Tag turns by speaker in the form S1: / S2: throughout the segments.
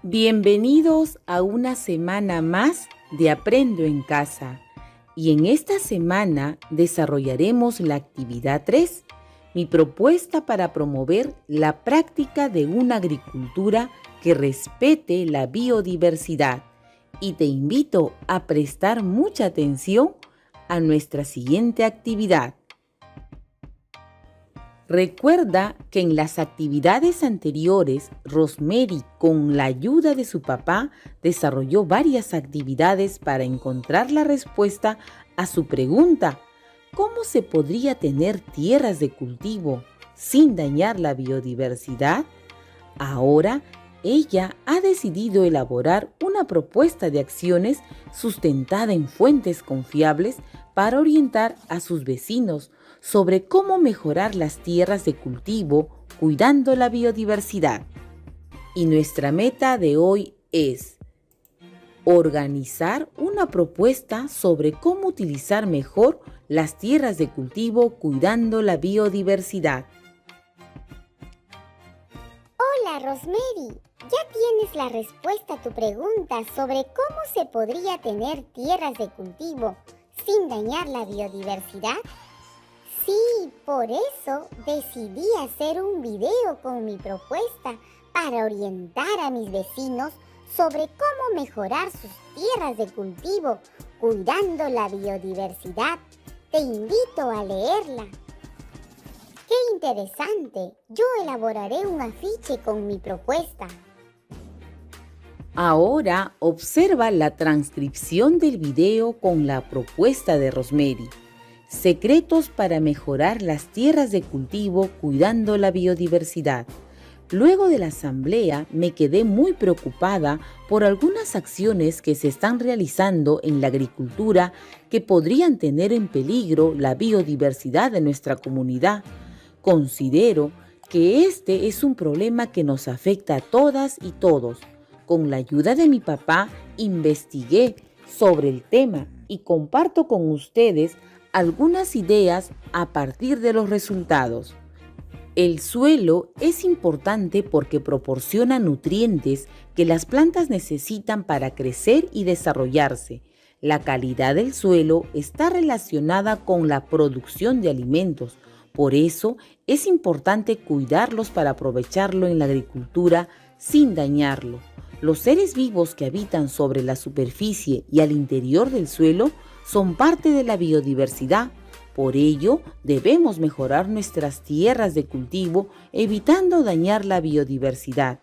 S1: Bienvenidos a una semana más de Aprendo en Casa. Y en esta semana desarrollaremos la actividad 3, mi propuesta para promover la práctica de una agricultura que respete la biodiversidad. Y te invito a prestar mucha atención a nuestra siguiente actividad. Recuerda que en las actividades anteriores, Rosemary, con la ayuda de su papá, desarrolló varias actividades para encontrar la respuesta a su pregunta: ¿cómo se podría tener tierras de cultivo sin dañar la biodiversidad? Ahora, ella ha decidido elaborar una propuesta de acciones sustentada en fuentes confiables para orientar a sus vecinos sobre cómo mejorar las tierras de cultivo cuidando la biodiversidad. Y nuestra meta de hoy es organizar una propuesta sobre cómo utilizar mejor las tierras de cultivo cuidando la biodiversidad.
S2: Hola, Rosemary. ¿Ya tienes la respuesta a tu pregunta sobre cómo se podría tener tierras de cultivo sin dañar la biodiversidad? Sí, por eso decidí hacer un video con mi propuesta para orientar a mis vecinos sobre cómo mejorar sus tierras de cultivo cuidando la biodiversidad. Te invito a leerla. ¡Qué interesante! Yo elaboraré un afiche con mi propuesta.
S1: Ahora observa la transcripción del video con la propuesta de Rosemary. Secretos para mejorar las tierras de cultivo cuidando la biodiversidad. Luego de la asamblea me quedé muy preocupada por algunas acciones que se están realizando en la agricultura que podrían tener en peligro la biodiversidad de nuestra comunidad. Considero que este es un problema que nos afecta a todas y todos. Con la ayuda de mi papá investigué sobre el tema y comparto con ustedes algunas ideas a partir de los resultados. El suelo es importante porque proporciona nutrientes que las plantas necesitan para crecer y desarrollarse. La calidad del suelo está relacionada con la producción de alimentos. Por eso es importante cuidarlos para aprovecharlo en la agricultura sin dañarlo. Los seres vivos que habitan sobre la superficie y al interior del suelo son parte de la biodiversidad. Por ello, debemos mejorar nuestras tierras de cultivo evitando dañar la biodiversidad.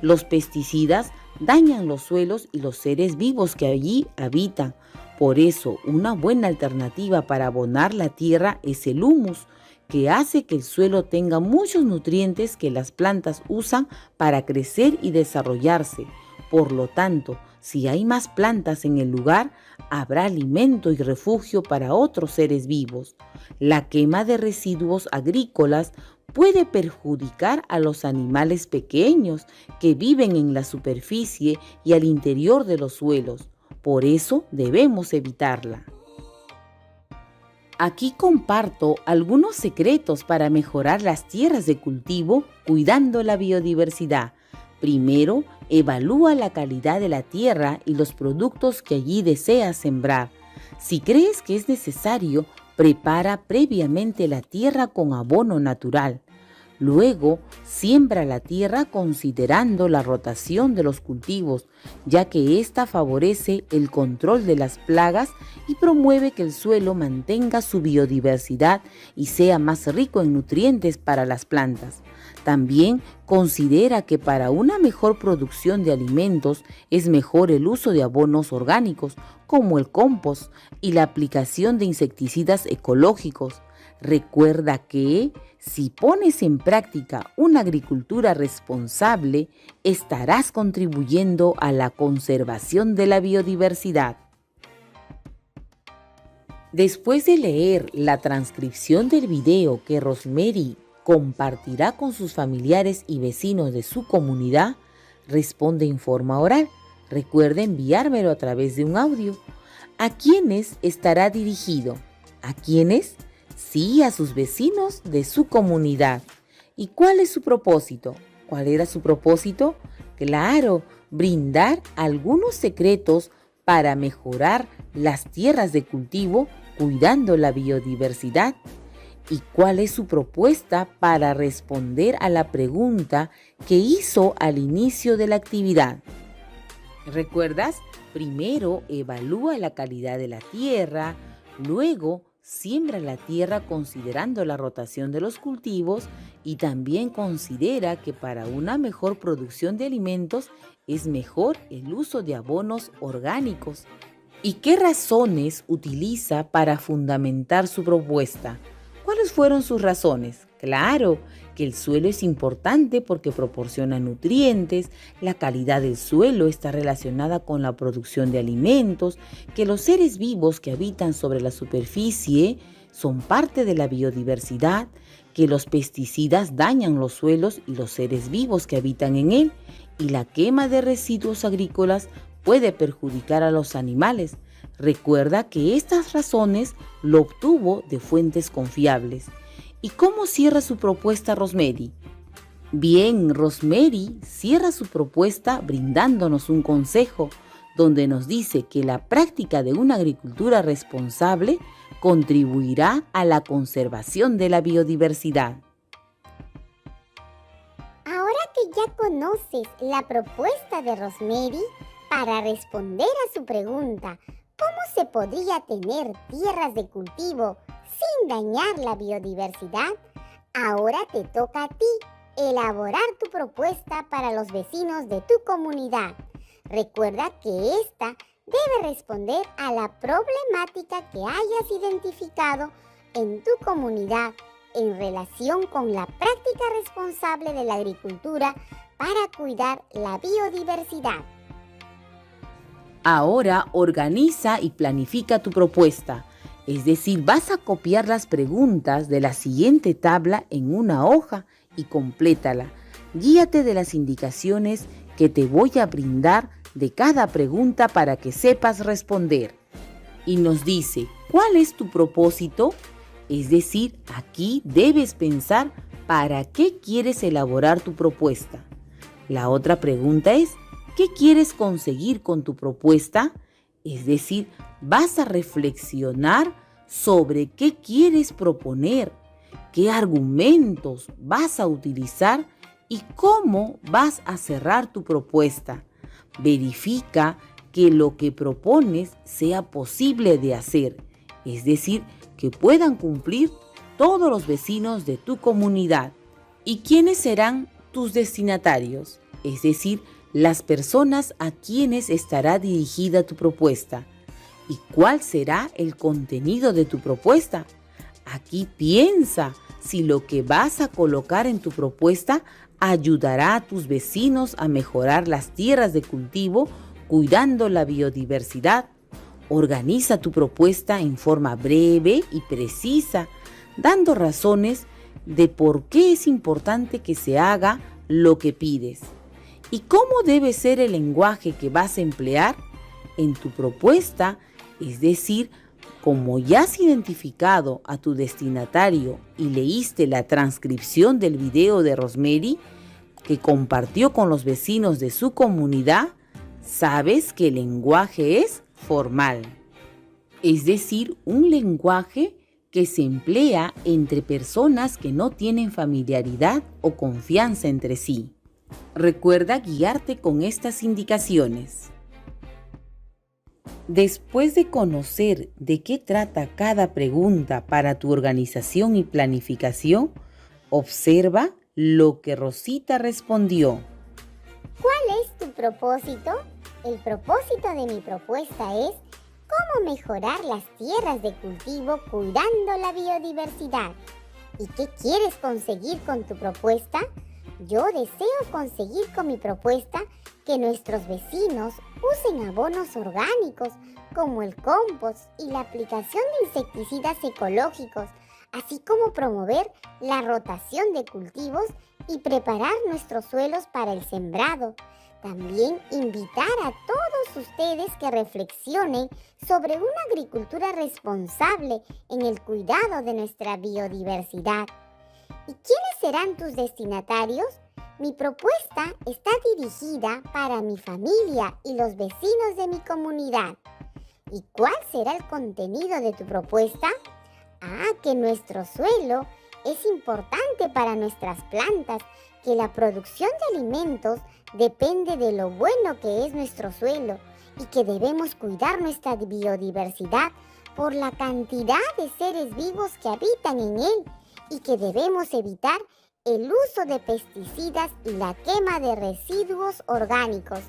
S1: Los pesticidas dañan los suelos y los seres vivos que allí habitan. Por eso, una buena alternativa para abonar la tierra es el humus, que hace que el suelo tenga muchos nutrientes que las plantas usan para crecer y desarrollarse. Por lo tanto, si hay más plantas en el lugar, habrá alimento y refugio para otros seres vivos. La quema de residuos agrícolas puede perjudicar a los animales pequeños que viven en la superficie y al interior de los suelos. Por eso debemos evitarla. Aquí comparto algunos secretos para mejorar las tierras de cultivo cuidando la biodiversidad. Primero, evalúa la calidad de la tierra y los productos que allí deseas sembrar. Si crees que es necesario, prepara previamente la tierra con abono natural. Luego, siembra la tierra considerando la rotación de los cultivos, ya que ésta favorece el control de las plagas y promueve que el suelo mantenga su biodiversidad y sea más rico en nutrientes para las plantas. También considera que para una mejor producción de alimentos es mejor el uso de abonos orgánicos como el compost y la aplicación de insecticidas ecológicos. Recuerda que si pones en práctica una agricultura responsable, estarás contribuyendo a la conservación de la biodiversidad. Después de leer la transcripción del video que Rosemary compartirá con sus familiares y vecinos de su comunidad, responde en forma oral. Recuerda enviármelo a través de un audio. ¿A quiénes estará dirigido? ¿A quiénes? Sí, a sus vecinos de su comunidad. ¿Y cuál es su propósito? ¿Cuál era su propósito? Claro, brindar algunos secretos para mejorar las tierras de cultivo cuidando la biodiversidad. ¿Y cuál es su propuesta para responder a la pregunta que hizo al inicio de la actividad? ¿Recuerdas? Primero evalúa la calidad de la tierra, luego siembra la tierra considerando la rotación de los cultivos y también considera que para una mejor producción de alimentos es mejor el uso de abonos orgánicos. ¿Y qué razones utiliza para fundamentar su propuesta? ¿Cuáles fueron sus razones? Claro, que el suelo es importante porque proporciona nutrientes, la calidad del suelo está relacionada con la producción de alimentos, que los seres vivos que habitan sobre la superficie son parte de la biodiversidad, que los pesticidas dañan los suelos y los seres vivos que habitan en él, y la quema de residuos agrícolas puede perjudicar a los animales. Recuerda que estas razones lo obtuvo de fuentes confiables. ¿Y cómo cierra su propuesta Rosemary? Bien, Rosemary cierra su propuesta brindándonos un consejo donde nos dice que la práctica de una agricultura responsable contribuirá a la conservación de la biodiversidad.
S2: Ahora que ya conoces la propuesta de Rosemary para responder a su pregunta, ¿cómo se podría tener tierras de cultivo sin dañar la biodiversidad? Ahora te toca a ti elaborar tu propuesta para los vecinos de tu comunidad. Recuerda que esta debe responder a la problemática que hayas identificado en tu comunidad en relación con la práctica responsable de la agricultura para cuidar la biodiversidad.
S1: Ahora organiza y planifica tu propuesta. Es decir, vas a copiar las preguntas de la siguiente tabla en una hoja y complétala. Guíate de las indicaciones que te voy a brindar de cada pregunta para que sepas responder. Y nos dice, ¿cuál es tu propósito? Es decir, aquí debes pensar para qué quieres elaborar tu propuesta. La otra pregunta es, ¿qué quieres conseguir con tu propuesta? Es decir, vas a reflexionar sobre qué quieres proponer, qué argumentos vas a utilizar y cómo vas a cerrar tu propuesta. Verifica que lo que propones sea posible de hacer, es decir, que puedan cumplir todos los vecinos de tu comunidad. ¿Y quiénes serán tus destinatarios? Es decir, las personas a quienes estará dirigida tu propuesta. ¿Y cuál será el contenido de tu propuesta? Aquí piensa si lo que vas a colocar en tu propuesta ayudará a tus vecinos a mejorar las tierras de cultivo cuidando la biodiversidad. Organiza tu propuesta en forma breve y precisa, dando razones de por qué es importante que se haga lo que pides. ¿Y cómo debe ser el lenguaje que vas a emplear en tu propuesta? Es decir, como ya has identificado a tu destinatario y leíste la transcripción del video de Rosemary que compartió con los vecinos de su comunidad, sabes que el lenguaje es formal. Es decir, un lenguaje que se emplea entre personas que no tienen familiaridad o confianza entre sí. Recuerda guiarte con estas indicaciones. Después de conocer de qué trata cada pregunta para tu organización y planificación, observa lo que Rosita respondió.
S2: ¿Cuál es tu propósito? El propósito de mi propuesta es cómo mejorar las tierras de cultivo cuidando la biodiversidad. ¿Y qué quieres conseguir con tu propuesta? Yo deseo conseguir con mi propuesta que nuestros vecinos usen abonos orgánicos como el compost y la aplicación de insecticidas ecológicos, así como promover la rotación de cultivos y preparar nuestros suelos para el sembrado. También invitar a todos ustedes que reflexionen sobre una agricultura responsable en el cuidado de nuestra biodiversidad. ¿Y quiénes serán tus destinatarios? Mi propuesta está dirigida para mi familia y los vecinos de mi comunidad. ¿Y cuál será el contenido de tu propuesta? Que nuestro suelo es importante para nuestras plantas, que la producción de alimentos depende de lo bueno que es nuestro suelo y que debemos cuidar nuestra biodiversidad por la cantidad de seres vivos que habitan en él y que debemos evitar el uso de pesticidas y la quema de residuos orgánicos.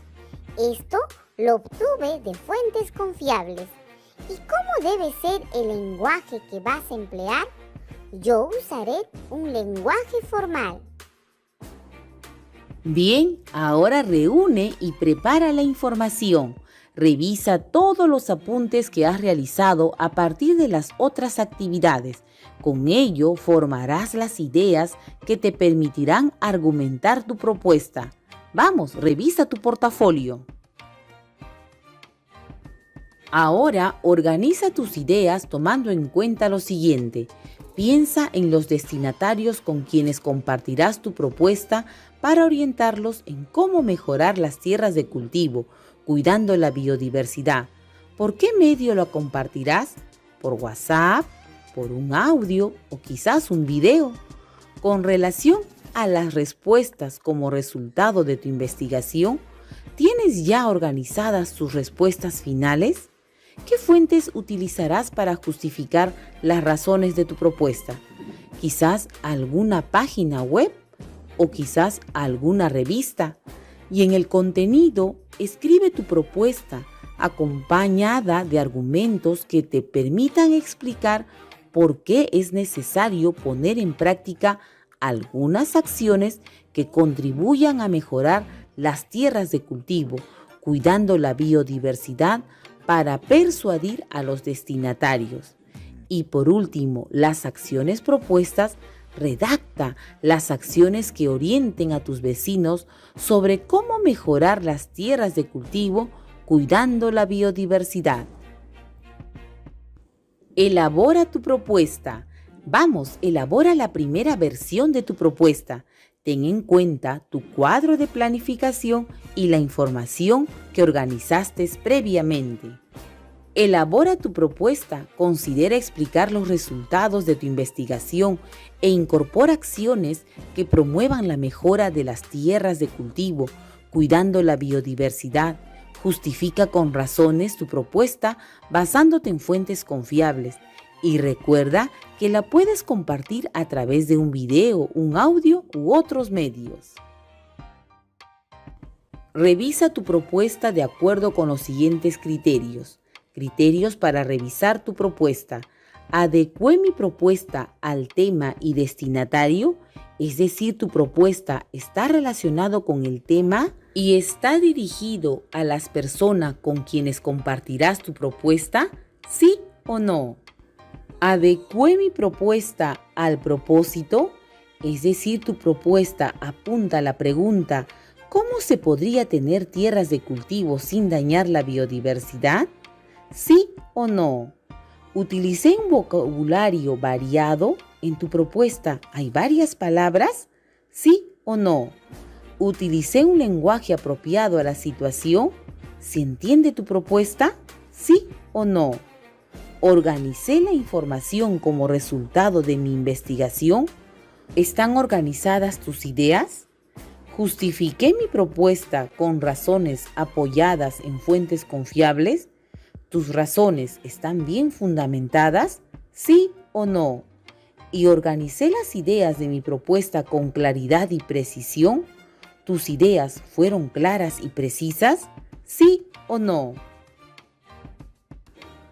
S2: Esto lo obtuve de fuentes confiables. ¿Y cómo debe ser el lenguaje que vas a emplear? Yo usaré un lenguaje formal.
S1: Bien, ahora reúne y prepara la información. Revisa todos los apuntes que has realizado a partir de las otras actividades. Con ello formarás las ideas que te permitirán argumentar tu propuesta. Vamos, revisa tu portafolio. Ahora organiza tus ideas tomando en cuenta lo siguiente. Piensa en los destinatarios con quienes compartirás tu propuesta para orientarlos en cómo mejorar las tierras de cultivo, cuidando la biodiversidad. ¿Por qué medio lo compartirás? ¿Por WhatsApp? ¿Por un audio? ¿O quizás un video? Con relación a las respuestas como resultado de tu investigación, ¿tienes ya organizadas tus respuestas finales? ¿Qué fuentes utilizarás para justificar las razones de tu propuesta? ¿Quizás alguna página web? ¿O quizás alguna revista? Y en el contenido, escribe tu propuesta acompañada de argumentos que te permitan explicar por qué es necesario poner en práctica algunas acciones que contribuyan a mejorar las tierras de cultivo, cuidando la biodiversidad para persuadir a los destinatarios. Y por último, las acciones propuestas. Redacta las acciones que orienten a tus vecinos sobre cómo mejorar las tierras de cultivo cuidando la biodiversidad. Elabora tu propuesta. Vamos, elabora la primera versión de tu propuesta. Ten en cuenta tu cuadro de planificación y la información que organizaste previamente. Elabora tu propuesta, considera explicar los resultados de tu investigación e incorpora acciones que promuevan la mejora de las tierras de cultivo, cuidando la biodiversidad. Justifica con razones tu propuesta basándote en fuentes confiables y recuerda que la puedes compartir a través de un video, un audio u otros medios. Revisa tu propuesta de acuerdo con los siguientes criterios. Criterios para revisar tu propuesta. ¿Adecué mi propuesta al tema y destinatario? Es decir, tu propuesta está relacionado con el tema y está dirigido a las personas con quienes compartirás tu propuesta, ¿sí o no? ¿Adecué mi propuesta al propósito? Es decir, tu propuesta apunta a la pregunta ¿cómo se podría tener tierras de cultivo sin dañar la biodiversidad? ¿Sí o no? ¿Utilicé un vocabulario variado? ¿En tu propuesta hay varias palabras? ¿Sí o no? ¿Utilicé un lenguaje apropiado a la situación? ¿Se entiende tu propuesta? ¿Sí o no? ¿Organicé la información como resultado de mi investigación? ¿Están organizadas tus ideas? ¿Justifiqué mi propuesta con razones apoyadas en fuentes confiables? ¿Tus razones están bien fundamentadas? ¿Sí o no? ¿Y organicé las ideas de mi propuesta con claridad y precisión? ¿Tus ideas fueron claras y precisas? ¿Sí o no?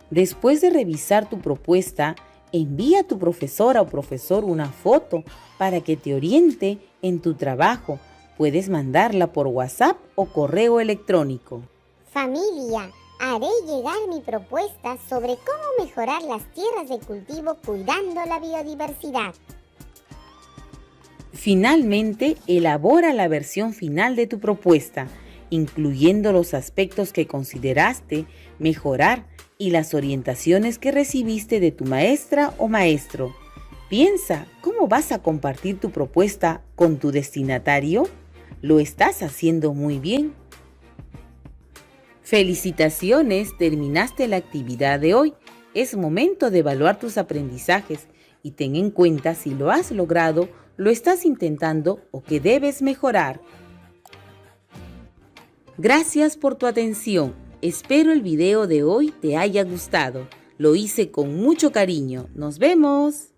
S1: Después de revisar tu propuesta, envía a tu profesora o profesor una foto para que te oriente en tu trabajo. Puedes mandarla por WhatsApp o correo electrónico.
S2: Familia, haré llegar mi propuesta sobre cómo mejorar las tierras de cultivo cuidando la biodiversidad.
S1: Finalmente, elabora la versión final de tu propuesta, incluyendo los aspectos que consideraste mejorar y las orientaciones que recibiste de tu maestra o maestro. Piensa, ¿cómo vas a compartir tu propuesta con tu destinatario? Lo estás haciendo muy bien. Felicitaciones, terminaste la actividad de hoy. Es momento de evaluar tus aprendizajes y ten en cuenta si lo has logrado, lo estás intentando o que debes mejorar. Gracias por tu atención. Espero el video de hoy te haya gustado. Lo hice con mucho cariño. ¡Nos vemos!